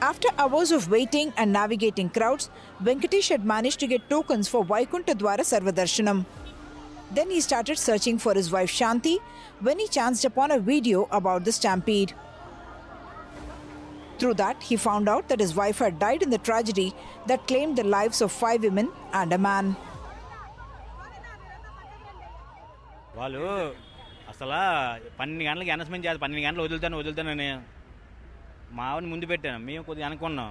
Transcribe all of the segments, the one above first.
After hours of waiting and navigating crowds, Venkatesh had managed to get tokens for Vaikunta Dwara Sarvadarshanam. Then he started searching for his wife Shanti when he chanced upon a video about the stampede. Through that, he found out that his wife had died in the tragedy that claimed the lives of 5 women and a man. వాళ్ళు అసలు 12 గంటలకి announcement చేయాలి, 12 గంటలు వదులుతానని మా ఆవిడని ముందు పెట్టాను. మేము కొద్దిగా వెనక్కున్నాం.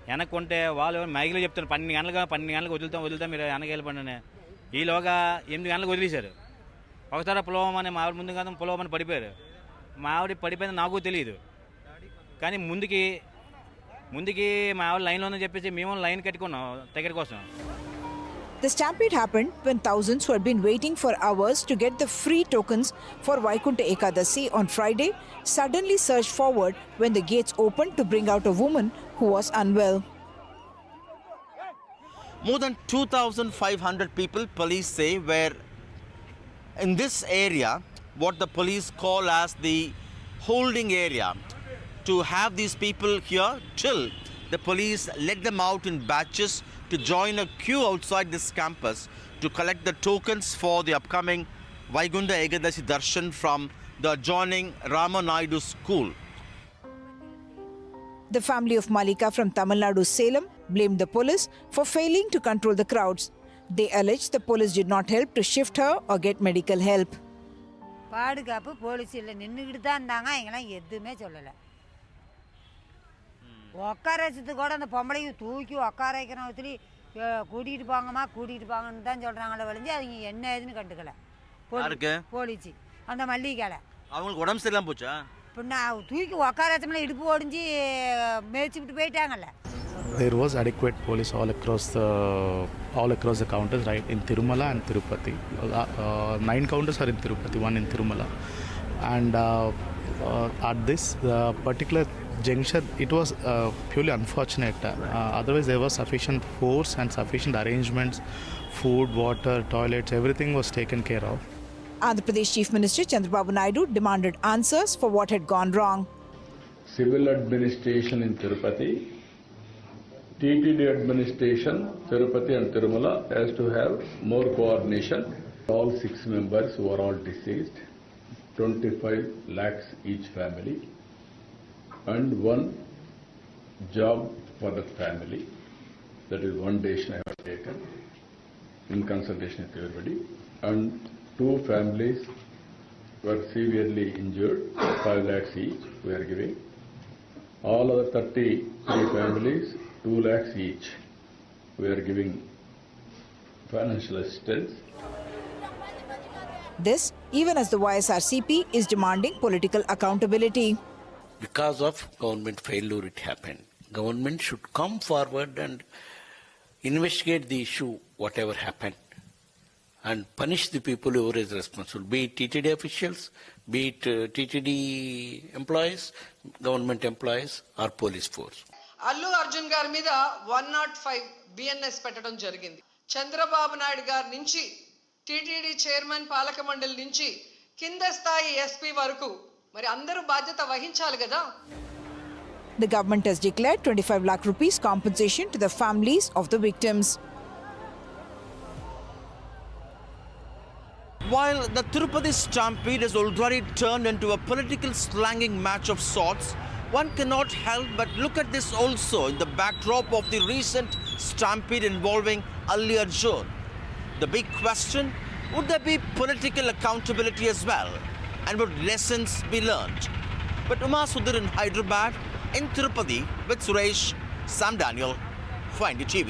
వెనక్కుంటే వాళ్ళు మైకిలో చెప్తాను 12 గంటలకు వదులుతాం మీరు వెనక వెళ్ళిపోండి. ఈలోగా 8 గంటలకు వదిలేశారు. ఒకసారి పులవమని మా ఆవిడ ముందు కాదు పులవమని పడిపోయారు. మా ఆవిడ పడిపోయింది నాకు తెలియదు. కానీ ముందుకి మా ఆవిడ లైన్లో ఉందని చెప్పేసి మేము లైన్ కట్టుకున్నాం టికెట్ కోసం. The stampede happened when thousands who had been waiting for hours to get the free tokens for Vaikunta Ekadasi on Friday suddenly surged forward when the gates opened to bring out a woman who was unwell. More than 2,500 people, police say, were in this area, what the police call as the holding area. To have these people here till the police let them out in batches to join a queue outside this campus to collect the tokens for the upcoming Vaikunta Ekadasi Darshan from the adjoining Naidu school. The family of Malika from Tamil Nadu, Salem, blamed the police for failing to control the crowds. They alleged the police did not help to shift her or get medical help. பாதுகாப்பு போலீஸில் நின்றுக்கிட்டு தான் இருந்தாங்க, எங்களாம் எதுவுமே சொல்லலை. உட்கார வச்சதுக்கு கூட அந்த பொம்பளைங்க தூக்கி உட்கார வைக்கிற ஒருத்தரி கூட்டிகிட்டு போங்கன்னு தான் சொல்கிறாங்களே வழிஞ்சு அவங்க என்ன ஏதுன்னு கண்டுக்கல. போலீஸு அந்த மல்லிகைக்கால அவங்களுக்கு உடம்பு சரியில்லாம போச்சா? பின்ன தூக்கி உட்கார வச்சோம்னா இடுப்பு ஒடிஞ்சு மேய்ச்சி விட்டு போயிட்டாங்கல்ல. There was adequate police all across the counters, right, in Tirumala and Tirupati. 9 counters are in Tirupati, 1 in Tirumala. And at this particular junction, it was purely unfortunate. Otherwise, there was sufficient force and sufficient arrangements, food, water, toilets, everything was taken care of. Andhra Pradesh Chief Minister Chandrababu Naidu demanded answers for what had gone wrong. Civil administration in Tirupati, TTD administration, Tirupati and Tirumala has to have more coordination. All 6 members who are all deceased, 25 lakhs each family, and 1 job for the family. That is one decision I have taken in consultation with everybody. And 2 families were severely injured, 5 lakhs each we are giving. All other 33 families, 2 lakhs each we are giving financial assistance. This, even as the YSRCP is demanding political accountability. Because of government failure it happened. Government should come forward and investigate the issue, whatever happened, and punish the people who is responsible, be it TTD officials, be it TTD employees, government employees or police force. Allu Arjun గారి మీద 105 BNS పెట్టడం జరిగింది. చంద్రబాబు నాయుడు గారి నుంచి TTD chairman పాలక మండలి నుంచి కింద స్థాయి ఎస్పీ వరకు మరి అందరూ బాధ్యత వహించాలి కదా. The government has declared 25 lakh rupees compensation to the families of the victims. While the Tirupati Stampede has already turned into a political slanging match of sorts, one cannot help but look at this also in the backdrop of the recent stampede involving Allu Arjun. The big question, would there be political accountability as well? And would lessons be learned? But Uma Sudhir in Hyderabad, in Tirupati, with Suresh, Sam Daniel, for NDTV.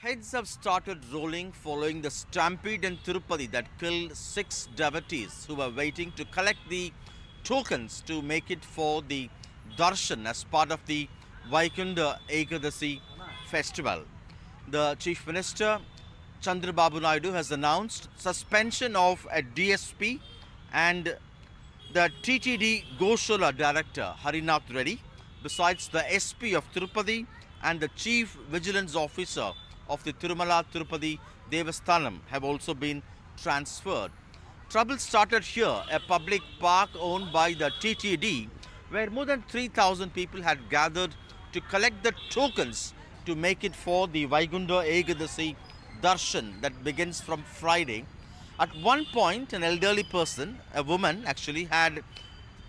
Heads have started rolling following the stampede in Tirupati that killed 6 devotees who were waiting to collect the tokens to make it for the Darshan as part of the Vaikunta Ekadasi festival. The Chief Minister Chandrababu Naidu has announced suspension of a DSP and the TTD Goshala Director Harinath Reddy, besides the SP of Tirupati and the Chief Vigilance Officer of the Tirumala Tirupati Devasthanam have also been transferred. Trouble started here, a public park owned by the TTD, where more than 3,000 people had gathered to to collect the tokens to make it for the Vaikunta Ekadasi Darshan that begins from Friday. At one point, an elderly person, a woman actually, had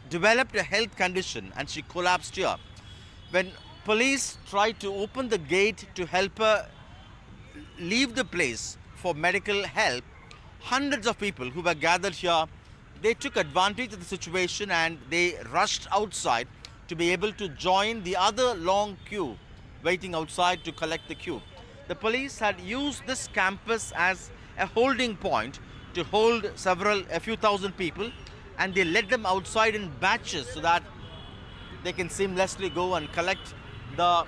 developed a health condition and she collapsed here. When police tried to open the gate to help her leave the place for medical help, hundreds of people who were gathered here, they took advantage of the situation and they rushed outside to be able to join the other long queue waiting outside to collect the queue. The police had used this campus as a holding point to hold a few thousand people, and they let them outside in batches so that they can seamlessly go and collect the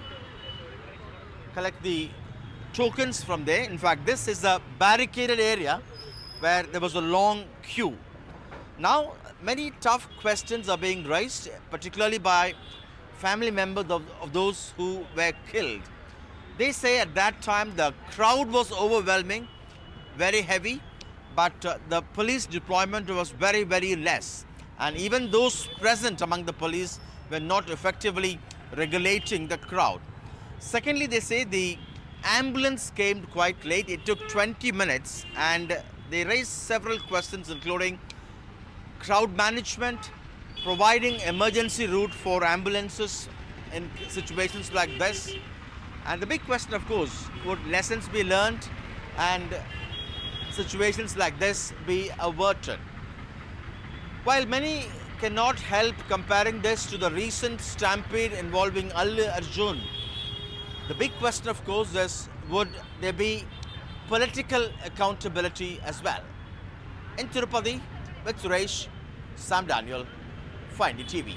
tokens from there. In fact, this is a barricaded area where there was a long queue. Now, many tough questions are being raised, particularly by family members of those who were killed. They say at that time the crowd was overwhelming, very heavy, but the police deployment was very, very less. And even those present among the police were not effectively regulating the crowd. Secondly, they say the ambulance came quite late. It took 20 minutes and they raised several questions, including crowd management, providing emergency route for ambulances in situations like this. And the big question, of course, would lessons be learned and situations like this be averted? While many cannot help comparing this to the recent stampede involving Allu Arjun, the big question, of course, is would there be political accountability as well? In Tirupati, with Suresh, Sam Daniel, for NDTV.